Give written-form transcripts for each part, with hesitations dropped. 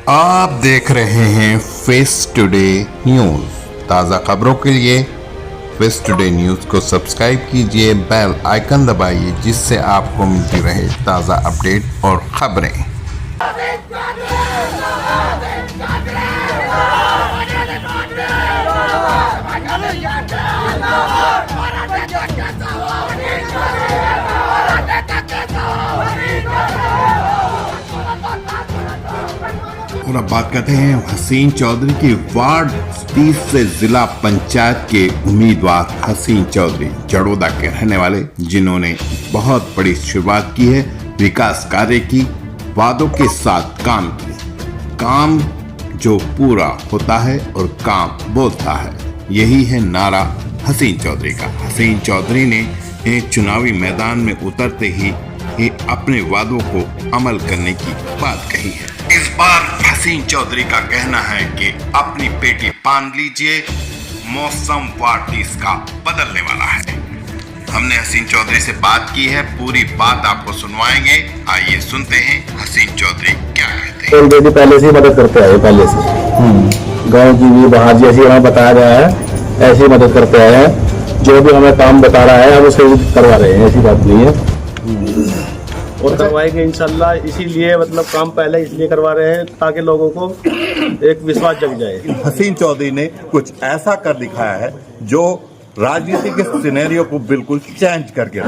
आप देख रहे हैं फेस टुडे न्यूज। ताज़ा खबरों के लिए फेस टुडे न्यूज को सब्सक्राइब कीजिए, बेल आइकन दबाइए, जिससे आपको मिलती रहे ताज़ा अपडेट और खबरें। और अब बात करते हैं हसीन चौधरी की। वार्ड 30 से जिला पंचायत के उम्मीदवार हसीन चौधरी जड़ोदा के रहने वाले, जिन्होंने बहुत बड़ी शुरुआत की है, विकास कार्य की, वादों के साथ काम की, काम जो पूरा होता है और काम बोलता है, यही है नारा हसीन चौधरी का। हसीन चौधरी ने चुनावी मैदान में उतरते ही अपने वादों को अमल करने की बात कही है। इस बार हसीन चौधरी का कहना है कि अपनी पेटी बांध लीजिए, मौसम वार्ड 30 का बदलने वाला है। हमने हसीन चौधरी से बात की है, पूरी बात आपको सुनवाएंगे। आइए सुनते हैं हसीन चौधरी क्या कहते हैं। ऑलरेडी पहले से ही मदद करते आए, पहले से गांव की भी बाहर जैसी हमें बताया गया है ऐसी मदद करते आए हैं। जो भी हमें काम बता रहा है हम उसे करवा रहे हैं, ऐसी बात नहीं है। और करवाएंगे इंशाल्लाह। इसीलिए मतलब काम पहले इसलिए करवा रहे हैं ताकि लोगों को एक विश्वास जग जाए। हसीन चौधरी ने कुछ ऐसा कर दिखाया है जो राजनीति के सिनेरियो को बिल्कुल चेंज करके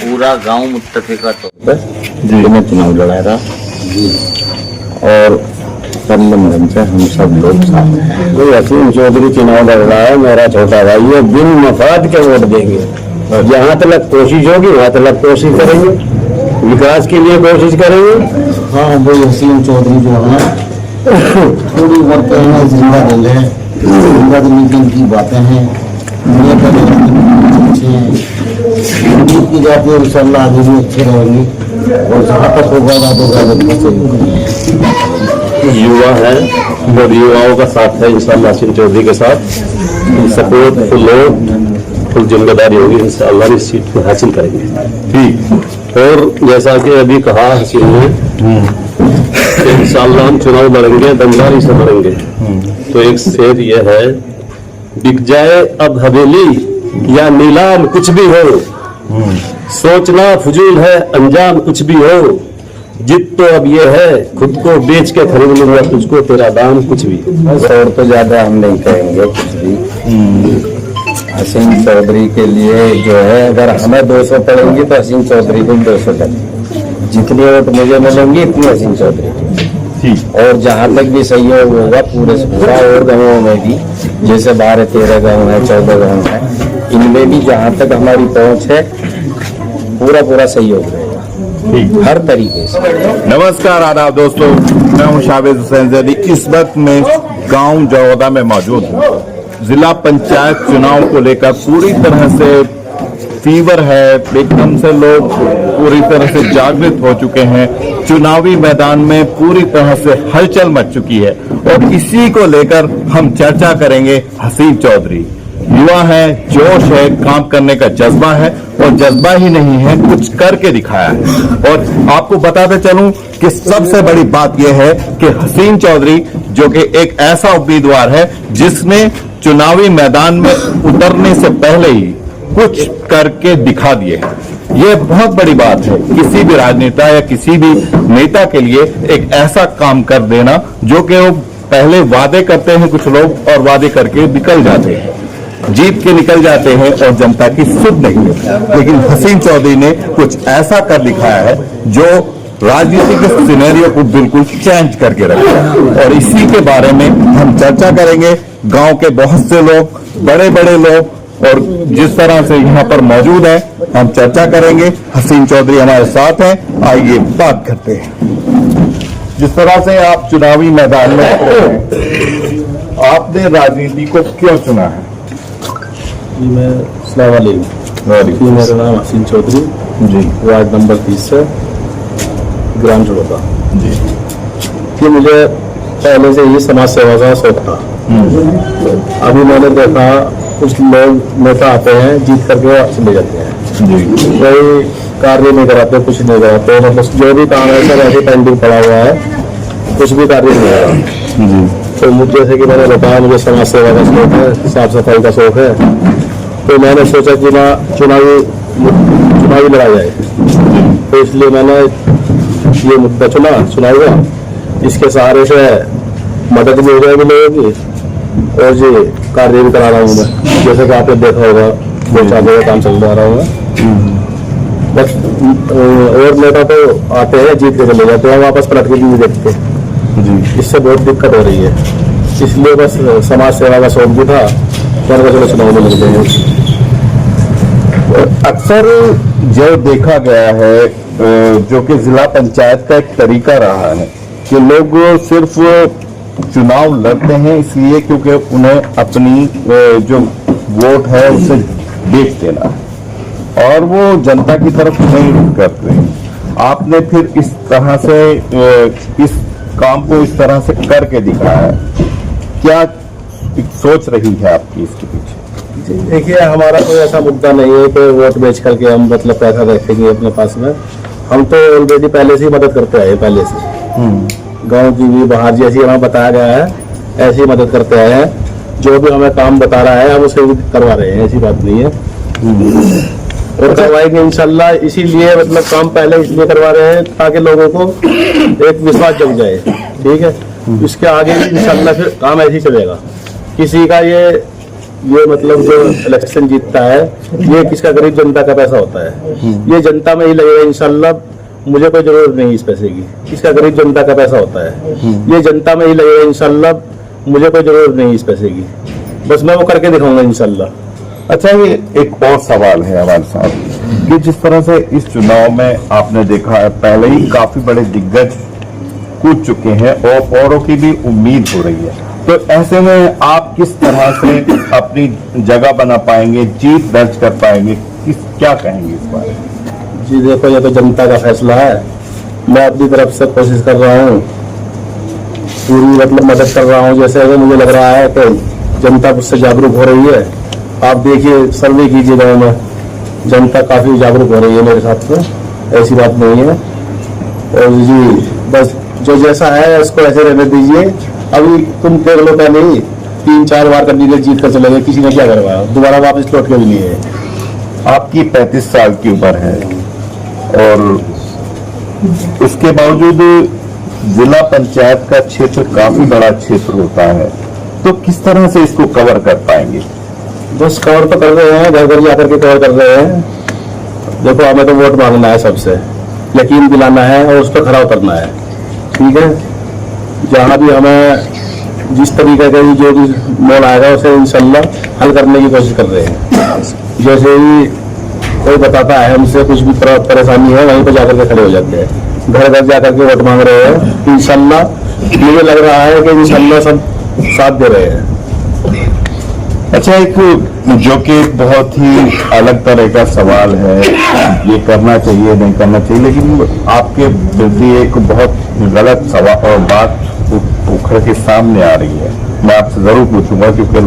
पूरा गांव मुत्तफिका मैं चुनाव लड़ा था और संबंधन से हम सब लोग साथ हैं। कोई हसीन चौधरी चुनाव लड़ रहा है, मेरा छोटा भाई है, बिन मफाद के वोट देंगे। जहाँ तक कोशिश होगी वहाँ तक कोशिश करेंगे, विकास के लिए कोशिश करेंगे। हाँ, वो हसीन चौधरी जो है थोड़ी बातें हैं, जिंदा दिल है, जिंदा दिल की बातें हैं, उम्मीद की जाती है इंशाल्लाह आगे भी अच्छे रहेंगी। और जहाँ तक होगा युवा है और युवाओं का साथ है इंशाल्लाह हसीन चौधरी के साथ। सपोर्ट फुल जिम्मेदारी होगी इंशाल्लाह, इस सीट को हासिल करेंगे। ठीक। और जैसा कि अभी कहा हसीन ने, इंशाल्लाह हम चुनाव लड़ेंगे, दमदारी से लड़ेंगे। तो एक शेर ये है, बिक जाए अब हवेली या नीलाम कुछ भी हो, सोचना फजूल है अंजाम कुछ भी हो, जित तो अब ये है खुद को बेच के खरीद लूंगा तुझको तेरा दाम कुछ भी। और तो ज्यादा हम नहीं कहेंगे कुछ भी। हसीन चौधरी के लिए जो है, अगर हमें 200 पड़ेंगे तो हसीन चौधरी को 200 पड़ेंगे। जितनी वोट मुझे मिलेंगी इतनी हसीन चौधरी। और जहाँ तक भी सहयोग होगा पूरे से पूरा, और गाँवों में भी, जैसे 12-13 गाँव है, 14 गाँव है, इनमें भी जहाँ तक हमारी पहुँच है पूरा सहयोग रहेगा हर तरीके से। नमस्कार, आदाब दोस्तों, मैं हूं शाबिज हुसैन जैदी। इस वक्त मैं गांव जड़ोदा में मौजूद हूं। जिला पंचायत चुनाव को लेकर पूरी तरह से फीवर है, एकदम से लोग पूरी तरह से जागृत हो चुके हैं। चुनावी मैदान में पूरी तरह से हलचल मच चुकी है और इसी को लेकर हम चर्चा करेंगे। हसीन चौधरी युवा है, जोश है, काम करने का जज्बा है, और जज्बा ही नहीं है, कुछ करके दिखाया है। और आपको बताते चलूं कि सबसे बड़ी बात यह है कि हसीन चौधरी जो कि एक ऐसा उम्मीदवार है जिसने चुनावी मैदान में उतरने से पहले ही कुछ करके दिखा दिए हैं। ये बहुत बड़ी बात है किसी भी राजनेता या किसी भी नेता के लिए, एक ऐसा काम कर देना जो कि वो पहले वादे करते हैं कुछ लोग और वादे करके निकल जाते हैं, जीत के निकल जाते हैं और जनता की सुध नहीं है। लेकिन हसीन चौधरी ने कुछ ऐसा कर दिखाया है जो राजनीति के सिनेरियो को बिल्कुल चेंज करके रखा है। और इसी के बारे में हम चर्चा करेंगे। गांव के बहुत से लोग, बड़े बड़े लोग, और जिस तरह से यहाँ पर मौजूद है, हम चर्चा करेंगे। हसीन चौधरी हमारे साथ हैं, आइए बात करते हैं। जिस तरह से आप चुनावी मैदान में आपने राजनीति को क्यों चुना है? मेरा नाम हसीन चौधरी जी, वार्ड नंबर 30 से, ग्राम जड़ोदा जी। कि मुझे पहले से ही समाज सेवा का शौक था। अभी मैंने देखा कुछ लोग नेता आते हैं, जीत करके चले जाते हैं, कोई कार्य नहीं कराते, कुछ नहीं कराते, मतलब जो भी काम है सब ऐसे पेंडिंग पड़ा हुआ है, कुछ भी कार्य नहीं हो रहा। तो मुझे जैसे कि मैंने बताया, मुझे समाज सेवा का शौक है, साफ सफाई का शौक है, तो मैंने सोचा कि ना चुनावी लड़ा जाए, तो इसलिए मैंने ये मुद्दा चुना चुनाव का। इसके सहारे से मदद भी हो जाएगी लोगों की, और ये कार्य भी करा रहा हूँ मैं, जैसे कि आपने देखा होगा 2-4 जगह काम चल रहा हूँ बस। और नेता तो आते हैं, जीत के चले जाते हैं, वापस पलट के भी देखते हैं। इससे बहुत दिक्कत हो रही है, इसलिए बस समाज सेवा का शौक भी था, मैंने चलो चुनाव में लग जाएंगे। अक्सर जो देखा गया है, जो कि जिला पंचायत का एक तरीका रहा है कि लोग सिर्फ चुनाव लड़ते हैं इसलिए क्योंकि उन्हें अपनी जो वोट है उसे बेच देना है और वो जनता की तरफ नहीं करते। आपने फिर इस तरह से इस काम को इस तरह से करके दिखाया है, क्या सोच रही है आपकी इसके पीछे? देखिए, हमारा कोई ऐसा मुद्दा नहीं है कि वोट बेच करके हम मतलब पैसा रखेंगे अपने पास में। हम तो ऑलरेडी पहले से ही मदद करते आए, पहले से गांव की भी, बाहर जैसी हमें बताया गया है ऐसी मदद करते आए हैं। जो भी हमें काम बता रहा है हम उसे भी करवा रहे हैं, ऐसी बात नहीं है, और करवाएंगे इंशाल्लाह। इसीलिए मतलब काम पहले इसलिए करवा रहे हैं ताकि लोगों को एक विश्वास जग जाए, ठीक है। इसके आगे भी इंशाल्लाह फिर काम ऐसे ही चलेगा। किसी का ये मतलब जो इलेक्शन जीतता है, ये किसका गरीब जनता का पैसा होता है, ये जनता में ही लगेगा इंशाल्लाह। मुझे कोई जरूरत नहीं इस पैसे की, इसका गरीब जनता का पैसा होता है, ये जनता में ही लगेगा इंशाल्लाह। मुझे कोई जरूरत नहीं इस पैसे की, बस मैं वो करके दिखाऊंगा इंशाल्लाह। अच्छा, ये एक और सवाल है हमारे साथ कि जिस तरह से इस चुनाव में आपने देखा है, पहले ही काफी बड़े दिग्गज कूद चुके हैं और औरों की भी उम्मीद हो रही है, तो ऐसे में आप किस तरह से अपनी जगह बना पाएंगे, जीत दर्ज कर पाएंगे, क्या कहेंगे इस बारे में? जी देखो, ये तो जनता का फैसला है। मैं अपनी तरफ से कोशिश कर रहा हूँ, पूरी मतलब मदद कर रहा हूँ। जैसे अगर मुझे लग रहा है कि जनता मुझसे जागरूक हो रही है, आप देखिए सर्वे कीजिए गाँव में, जनता काफी जागरूक हो रही है मेरे साथ में, ऐसी बात नहीं है। और जी बस जो जैसा है उसको ऐसे रहने दीजिए। अभी तुम देख लो, पहले ही 3-4 बार कैंडिडेट जीत कर चले गए, किसी ने क्या करवाया, दोबारा वापस लौट के भी नहीं है। आपकी 35 साल की उम्र है और उसके बावजूद जिला पंचायत का क्षेत्र काफी बड़ा क्षेत्र होता है, तो किस तरह से इसको कवर कर पाएंगे? बस कवर तो कर रहे हैं, घर घर जाकर के कवर कर रहे हैं। देखो, हमें तो वोट मांगना है, सबसे यकीन दिलाना है और उस पर खरा उतरना है, ठीक है। जहाँ भी हमें जिस तरीके का जो भी मोड़ आएगा उसे इंशाल्लाह हल करने की कोशिश कर रहे हैं। जैसे ही कोई बताता है हमसे कुछ भी परेशानी है, वहीं पर जाकर के खड़े हो जाते हैं, घर घर जाकर के वोट मांग रहे हैं इंशाल्लाह। मुझे लग रहा है कि इंशाल्लाह सब साथ दे रहे हैं। अच्छा, एक जो कि बहुत ही अलग तरह का सवाल है, ये करना चाहिए नहीं करना चाहिए, लेकिन आपके प्रति एक बहुत गलत सवाल और बात उखड़ के सामने आ रही है। मैं आपसे जरूर पूछूंगा क्योंकि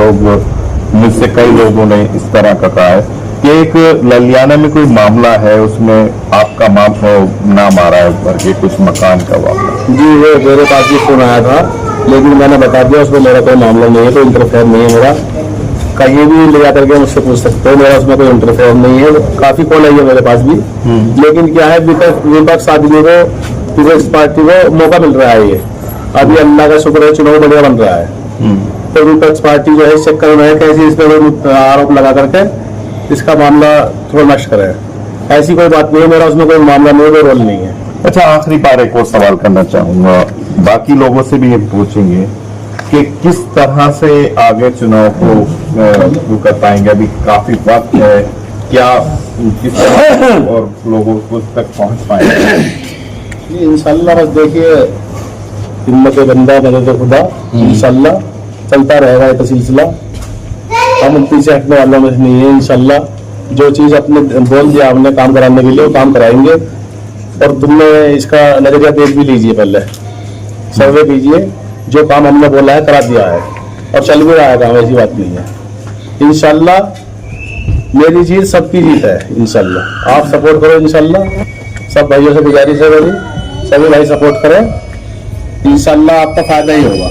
मुझसे कई लोगों ने इस तरह का कहा है कि एक ललियाना में कोई मामला है, उसमें आपका नाम आ रहा है ऊपर के कुछ मकान का मामला। जी, वो मेरे पास भी फोन आया था, लेकिन मैंने बता दिया उसमें मेरा कोई मामला नहीं है, कोई इंटरफेयर नहीं है मेरा। कहीं भी ले जाकर के मुझसे पूछ सकते हो, मेरा उसमें कोई इंटरफेयर नहीं है। काफी कॉल आई है मेरे पास भी, लेकिन क्या है, विपक्ष आदमी को, पीपल्स पार्टी को मौका मिल रहा है। ये अभी अल्लाह का शुक्र है, चुनाव बढ़िया बन रहा है, तो विपक्ष पार्टी जो है इस चक्कर में है कैसे इस पर आरोप लगा करके इसका मामला थोड़ा नष्ट करे। ऐसी कोई बात नहीं है, मेरा उसमें कोई मामला नहीं है, कोई रोल नहीं है। अच्छा, आखिरी बार एक और सवाल करना चाहूंगा, बाकी लोगों से भी ये पूछेंगे कि किस तरह से आगे चुनाव को कर पाएंगे? अभी काफी वक्त है, क्या किस तरह और लोगों को तक पहुंच पाएंगे? इंशाल्लाह बस देखिए, हिम्मत बंदा मदद खुदा, इंशाल्लाह चलता रहेगा ये तो सिलसिला। हम पीछे हटने वालों में नहीं है। इंशाल्लाह जो चीज अपने बोल दिया हमने काम कराने के लिए, वो काम कराएंगे। और तुमने इसका नजरिया देख भी लीजिए, पहले सर्वे कीजिए, जो काम हमने बोला है करा दिया है और चल भी रहा है काम, ऐसी बात नहीं है। इंशाल्लाह मेरी जीत सबकी जीत है इंशाल्लाह। आप सपोर्ट करो इंशाल्लाह। सब भाइयों से गुजारिश है मेरी, सभी भाई सपोर्ट करें, इंशाल्लाह आपका फायदा ही होगा।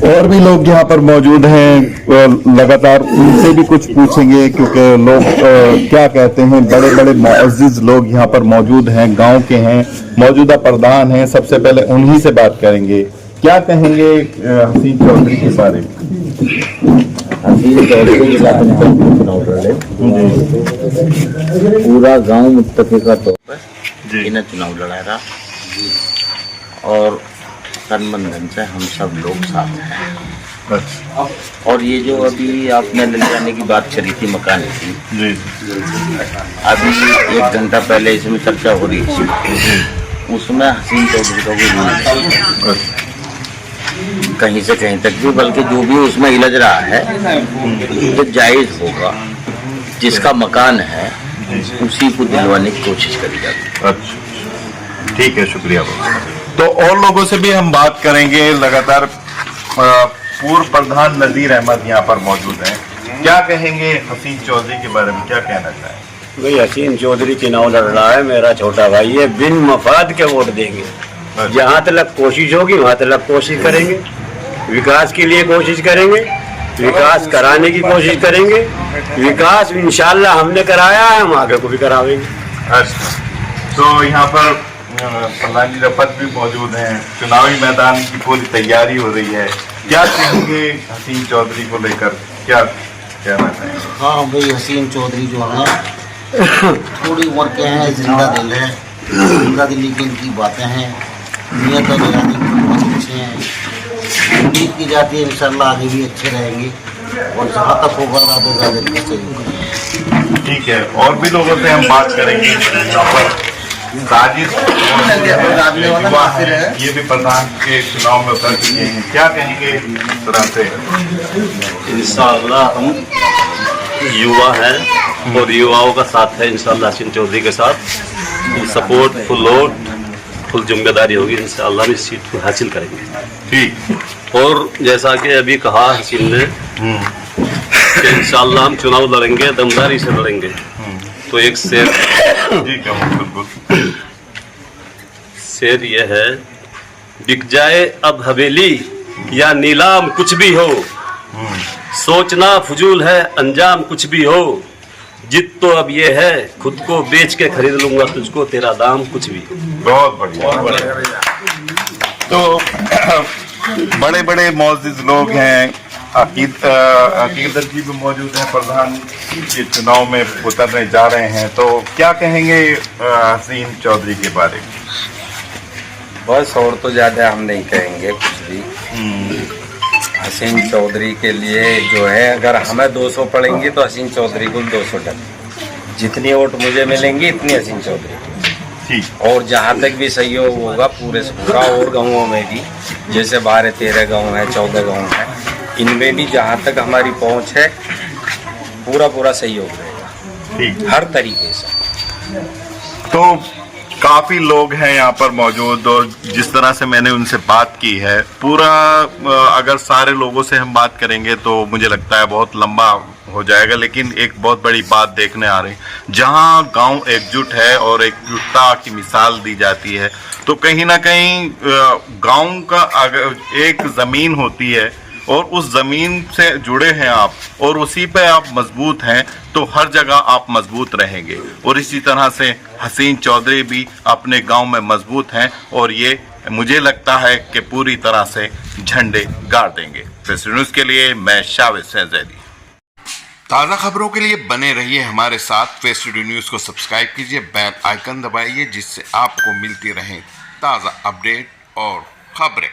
और भी लोग यहाँ पर मौजूद हैं, लगातार उनसे भी कुछ पूछेंगे क्योंकि लोग क्या कहते हैं। बड़े बड़े मुअज़्ज़िज़ लोग यहाँ पर मौजूद हैं, गांव के हैं, मौजूदा प्रधान हैं। सबसे पहले उन्हीं से बात करेंगे। क्या कहेंगे हसीन चौधरी के बारे में? हसीन चौधरी पूरा गांव मुत्तफिका तौर पर इन्हें चुनाव लड़ा था और तन मन धन से हम सब लोग साथ हैं। और ये जो अभी आपने ले जाने की बात करी थी मकान की, अभी 1 घंटा पहले इसमें चर्चा हो रही थी, उसमें हसीन चौधरी का भी नाम कहीं से कहीं तक भी, बल्कि जो भी उसमें इलझ रहा है तो जायज होगा, जिसका मकान है उसी को दिलवाने की कोशिश करी जाती है। अच्छा, ठीक है, शुक्रिया। तो और लोगों से भी हम बात करेंगे। लगातार पूर्व प्रधान नजीर अहमद यहाँ पर मौजूद हैं। क्या कहेंगे हसीन चौधरी के बारे में, क्या कहना चाहेंगे? भाई हसीन चौधरी चुनाव लड़ रहा है, मेरा छोटा भाई है, बिन मफाद के वोट देंगे। जहाँ तक कोशिश होगी वहाँ तक कोशिश करेंगे, विकास के लिए कोशिश करेंगे, विकास कराने की कोशिश करेंगे। विकास इंशाल्लाह हमने कराया है, हम आगे को भी करावेंगे। अच्छा, तो यहाँ पर प्रधान जी रफत भी मौजूद हैं। चुनावी मैदान की पूरी तैयारी हो रही है। क्या कहेंगे हसीन चौधरी को लेकर, क्या कहना चाहेंगे? हाँ भाई, हसीन चौधरी जो है थोड़ी उम्र के हैं, जिंदा दिल है, जिंदा दिल्ली की इनकी बातें हैं, नियत और इरादे बहुत अच्छे हैं। उम्मीद की जाती है इंशाल्लाह आगे भी अच्छे रहेंगे और जहाँ तक होगा ज़्यादा सही होगा। ठीक है, और भी लोगों से हम बात करेंगे। यहाँ पर साजिद युवा है, ये भी प्रधान के चुनाव में उतर चुके हैं। क्या कहेंगे इस तरह से? इंशाअल्लाह हम युवा हैं और युवाओं का साथ है इंशाअल्लाह हसीन चौधरी के साथ। Full support, full vote, full जिम्मेदारी होगी, इंशाअल्लाह हम इस सीट को हासिल करेंगे। ठीक। और जैसा कि अभी कहा हसीन ने कि इंशाअल्लाह हम चुनाव लड़ेंगे, दमदारी से लड़ेंगे। तो एक शेर शेर ये है, बिक जाए अब हवेली या नीलाम कुछ भी हो, सोचना फजूल है अंजाम कुछ भी हो, जित तो अब ये है खुद को बेच के खरीद लूंगा तुझको, तेरा दाम कुछ भी। बहुत बढ़िया। तो बड़े बड़े मुअज़्ज़िज़ लोग हैं। अकीदत जी भी मौजूद हैं, प्रधान के चुनाव में उतरने जा रहे हैं। तो क्या कहेंगे हसीन चौधरी के बारे में? बस और तो ज़्यादा हम नहीं कहेंगे कुछ भी। हसीन चौधरी के लिए जो है, अगर हमें 200 पड़ेंगी तो हसीन चौधरी को 200 टन, जितनी वोट मुझे मिलेंगी इतनी हसीन चौधरी को। ठीक। और जहाँ तक भी सहयोग होगा पूरे से पूरा, और गाँवों में भी, जैसे 12-13 गाँव हैं, 14 गाँव हैं, इनमें भी जहाँ तक हमारी पहुँच है पूरा सहयोग रहेगा। ठीक। हर तरीके से। तो काफी लोग हैं यहाँ पर मौजूद, और जिस तरह से मैंने उनसे बात की है, पूरा अगर सारे लोगों से हम बात करेंगे तो मुझे लगता है बहुत लंबा हो जाएगा। लेकिन एक बहुत बड़ी बात देखने आ रही, जहाँ गांव एकजुट है और एकजुटता की मिसाल दी जाती है, तो कहीं ना कहीं गांव का अगर एक जमीन होती है और उस जमीन से जुड़े हैं आप और उसी पे आप मजबूत हैं, तो हर जगह आप मजबूत रहेंगे। और इसी तरह से हसीन चौधरी भी अपने गांव में मजबूत हैं और ये मुझे लगता है कि पूरी तरह से झंडे गाड़ देंगे। फेस्टिव न्यूज़ के लिए मैं शावेद सैदी। ताज़ा खबरों के लिए बने रहिए हमारे साथ। फेस्टिव न्यूज़ को सब्सक्राइब कीजिए, बेल आइकन दबाइए, जिससे आपको मिलती रहे ताज़ा अपडेट और खबरें।